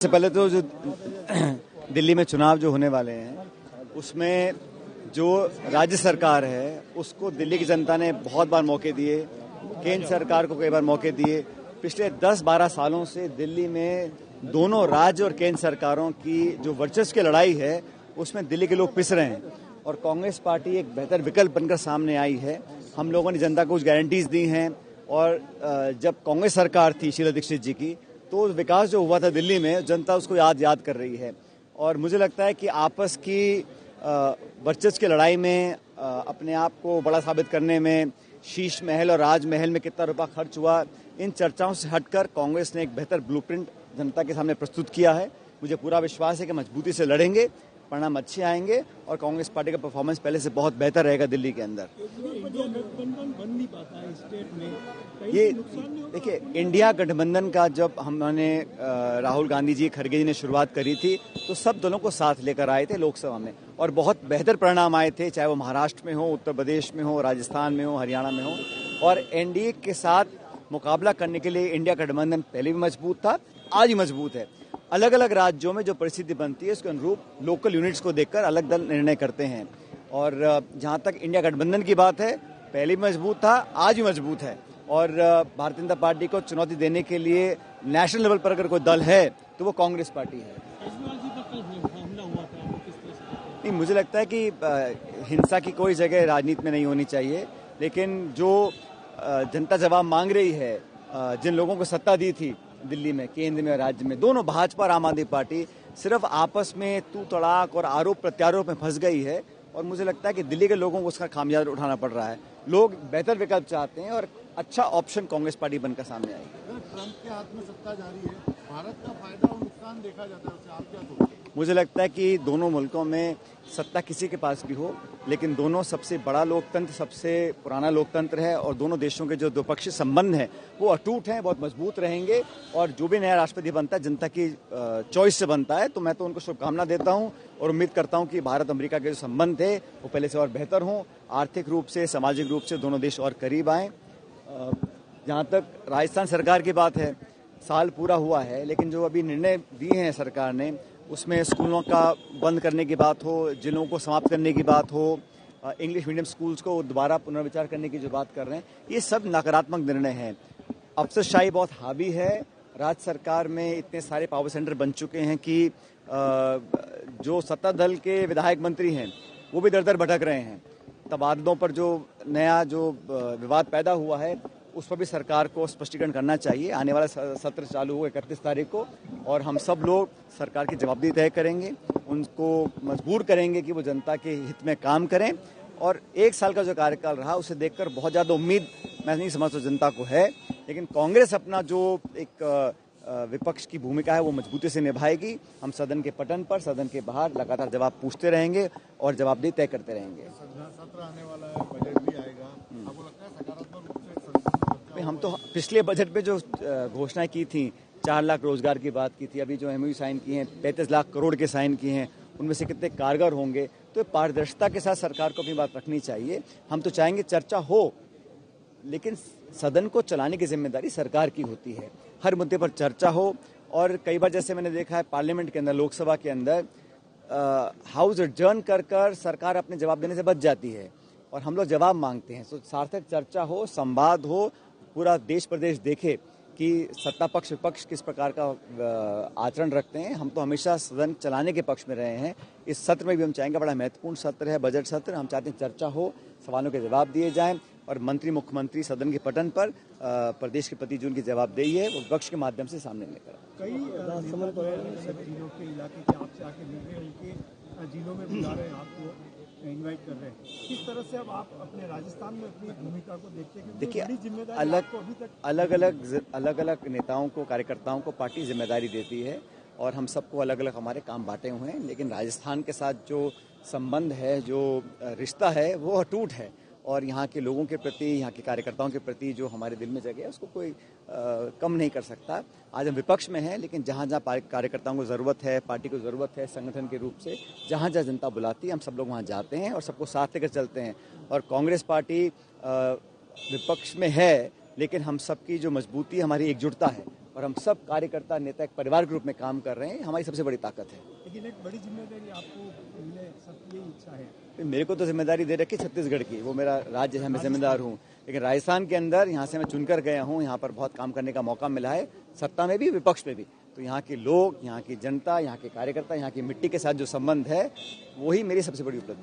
सबसे पहले तो जो दिल्ली में चुनाव जो होने वाले हैं उसमें जो राज्य सरकार है उसको दिल्ली की जनता ने बहुत बार मौके दिए, केंद्र सरकार को कई बार मौके दिए। पिछले 10-12 सालों से दिल्ली में दोनों राज्य और केंद्र सरकारों की जो वर्चस्व की लड़ाई है उसमें दिल्ली के लोग पिस रहे हैं और कांग्रेस पार्टी एक बेहतर विकल्प बनकर सामने आई है। हम लोगों ने जनता को कुछ गारंटीज दी हैं और जब कांग्रेस सरकार थी शीला दीक्षित जी की तो विकास जो हुआ था दिल्ली में जनता उसको याद कर रही है और मुझे लगता है कि आपस की वर्चस्व की लड़ाई में अपने आप को बड़ा साबित करने में शीश महल और राजमहल में कितना रुपया खर्च हुआ, इन चर्चाओं से हटकर कांग्रेस ने एक बेहतर ब्लूप्रिंट जनता के सामने प्रस्तुत किया है। मुझे पूरा विश्वास है कि मजबूती से लड़ेंगे, परिणाम अच्छे आएंगे और कांग्रेस पार्टी का परफॉर्मेंस पहले से बहुत बेहतर रहेगा दिल्ली के अंदर। ये देखिए, इंडिया गठबंधन का जब हमने राहुल गांधी जी, खड़गे जी ने शुरुआत करी थी तो सब दलों को साथ लेकर आए थे लोकसभा में और बहुत बेहतर परिणाम आए थे, चाहे वो महाराष्ट्र में हो, उत्तर प्रदेश में हो, राजस्थान में हो, हरियाणा में हो। और एनडीए के साथ मुकाबला करने के लिए इंडिया गठबंधन पहले भी मजबूत था, आज भी मजबूत है। अलग अलग राज्यों में जो परिस्थिति बनती है उसके अनुरूप लोकल यूनिट्स को देखकर अलग दल निर्णय करते हैं और जहां तक इंडिया गठबंधन की बात है, पहले भी मजबूत था, आज भी मजबूत है और भारतीय जनता पार्टी को चुनौती देने के लिए नेशनल लेवल पर अगर कोई दल है तो वो कांग्रेस पार्टी है। नहीं, मुझे लगता है कि हिंसा की कोई जगह राजनीति में नहीं होनी चाहिए, लेकिन जो जनता जवाब मांग रही है, जिन लोगों को सत्ता दी थी दिल्ली में, केंद्र में और राज्य में, दोनों भाजपा और आम आदमी पार्टी सिर्फ आपस में तू तड़ाक और आरोप प्रत्यारोप में फंस गई है और मुझे लगता है कि दिल्ली के लोगों को उसका खामियाजा उठाना पड़ रहा है। लोग बेहतर विकल्प चाहते हैं और अच्छा ऑप्शन कांग्रेस पार्टी बनकर सामने आएगी। ट्रंप के हाथ में सत्ता जारी है, भारत का फायदा और नुकसान देखा जाता है, उससे आप क्या सोचते हैं? मुझे लगता है कि दोनों मुल्कों में सत्ता किसी के पास भी हो, लेकिन दोनों सबसे बड़ा लोकतंत्र, सबसे पुराना लोकतंत्र है और दोनों देशों के जो द्विपक्षीय संबंध हैं वो अटूट हैं, बहुत मजबूत रहेंगे और जो भी नया राष्ट्रपति बनता है जनता की चॉइस से बनता है। तो मैं तो उनको शुभकामना देता हूं और उम्मीद करता हूं कि भारत अमेरिका के जो संबंध थे वो पहले से और बेहतर हों, आर्थिक रूप से, सामाजिक रूप से दोनों देश और करीब आएँ। जहाँ तक राजस्थान सरकार की बात है, साल पूरा हुआ है लेकिन जो अभी निर्णय दिए हैं सरकार ने उसमें स्कूलों का बंद करने की बात हो, जिलों को समाप्त करने की बात हो, इंग्लिश मीडियम स्कूल्स को दोबारा पुनर्विचार करने की जो बात कर रहे हैं, ये सब नकारात्मक निर्णय हैं। अफसरशाही बहुत हावी है, राज्य सरकार में इतने सारे पावर सेंटर बन चुके हैं कि जो सत्ता दल के विधायक मंत्री हैं वो भी दर दर भटक रहे हैं। तबादलों पर जो नया जो विवाद पैदा हुआ है उस पर भी सरकार को स्पष्टीकरण करना चाहिए। आने वाला सत्र चालू होगा 31 तारीख को और हम सब लोग सरकार की जवाबदेही तय करेंगे, उनको मजबूर करेंगे कि वो जनता के हित में काम करें और 1 साल का जो कार्यकाल रहा उसे देखकर बहुत ज़्यादा उम्मीद मैं नहीं समझता जनता को है, लेकिन कांग्रेस अपना जो एक विपक्ष की भूमिका है वो मजबूती से निभाएगी। हम सदन के पटन पर, सदन के बाहर लगातार जवाब पूछते रहेंगे और जवाबदेही तय करते रहेंगे। सत्र आने वाला है, बजट भी आएगा, आपको लगता है सकारात्मक रूप से? हम तो पिछले बजट पे जो घोषणाएं की थी, 4 लाख रोजगार की बात की थी, अभी जो एमओयू साइन किए हैं 35 लाख करोड़ के साइन किए हैं, उनमें से कितने कारगर होंगे, तो पारदर्शिता के साथ सरकार को अपनी बात रखनी चाहिए। हम तो चाहेंगे चर्चा हो, लेकिन सदन को चलाने की जिम्मेदारी सरकार की होती है। हर मुद्दे पर चर्चा हो और कई बार जैसे मैंने देखा है पार्लियामेंट के अंदर, लोकसभा के अंदर हाउस एडजर्न कर सरकार अपने जवाब देने से बच जाती है और हम लोग जवाब मांगते हैं। तो सार्थक चर्चा हो, संवाद हो, पूरा देश प्रदेश देखे कि सत्ता पक्ष विपक्ष किस प्रकार का आचरण रखते हैं। हम तो हमेशा सदन चलाने के पक्ष में रहे हैं। इस सत्र में भी हम चाहेंगे, बड़ा महत्वपूर्ण सत्र है बजट सत्र, हम चाहते हैं चर्चा हो, सवालों के जवाब दिए जाएं और मंत्री मुख्यमंत्री सदन के पटन पर प्रदेश के प्रति जो उनकी जवाबदेही है वो विपक्ष के माध्यम से सामने लेकर कई जिलों के इलाके के आपसे आके मिल रहे हैं, उनके जिलों में बुला रहे हैं, आपको इनवाइट कर रहे हैं। किस तरह से अब आप अपने राजस्थान में अपनी भूमिका को देखते हैं? देखिए, अलग अलग नेताओं को, कार्यकर्ताओं को पार्टी जिम्मेदारी देती है और हम सबको अलग अलग हमारे काम बांटे हुए हैं, लेकिन राजस्थान के साथ जो संबंध है, जो रिश्ता है वो अटूट है और यहाँ के लोगों के प्रति, यहाँ के कार्यकर्ताओं के प्रति जो हमारे दिल में जगह है उसको कोई कम नहीं कर सकता। आज हम विपक्ष में हैं, लेकिन जहाँ जहाँ कार्यकर्ताओं को ज़रूरत है, पार्टी को ज़रूरत है, संगठन के रूप से जहाँ जहाँ जनता बुलाती है हम सब लोग वहाँ जाते हैं और सबको साथ लेकर चलते हैं। और कांग्रेस पार्टी विपक्ष में है, लेकिन हम सबकी जो मजबूती, हमारी एकजुटता है, और हम सब कार्यकर्ता नेता एक परिवार के रूप में काम कर रहे हैं, हमारी सबसे बड़ी ताकत है। लेकिन एक बड़ी जिम्मेदारी आपको मिले, सबकी यही इच्छा है। मेरे को तो जिम्मेदारी दे रखी छत्तीसगढ़ की, वो मेरा राज्य है, मैं जिम्मेदार हूँ। लेकिन राजस्थान के अंदर यहाँ से मैं चुनकर गया हूँ, यहाँ पर बहुत काम करने का मौका मिला है, सत्ता में भी विपक्ष में भी। तो यहाँ के लोग, यहाँ की जनता, यहाँ के कार्यकर्ता, यहाँ की मिट्टी के साथ जो संबंध है, वही मेरी सबसे बड़ी उपलब्धि है।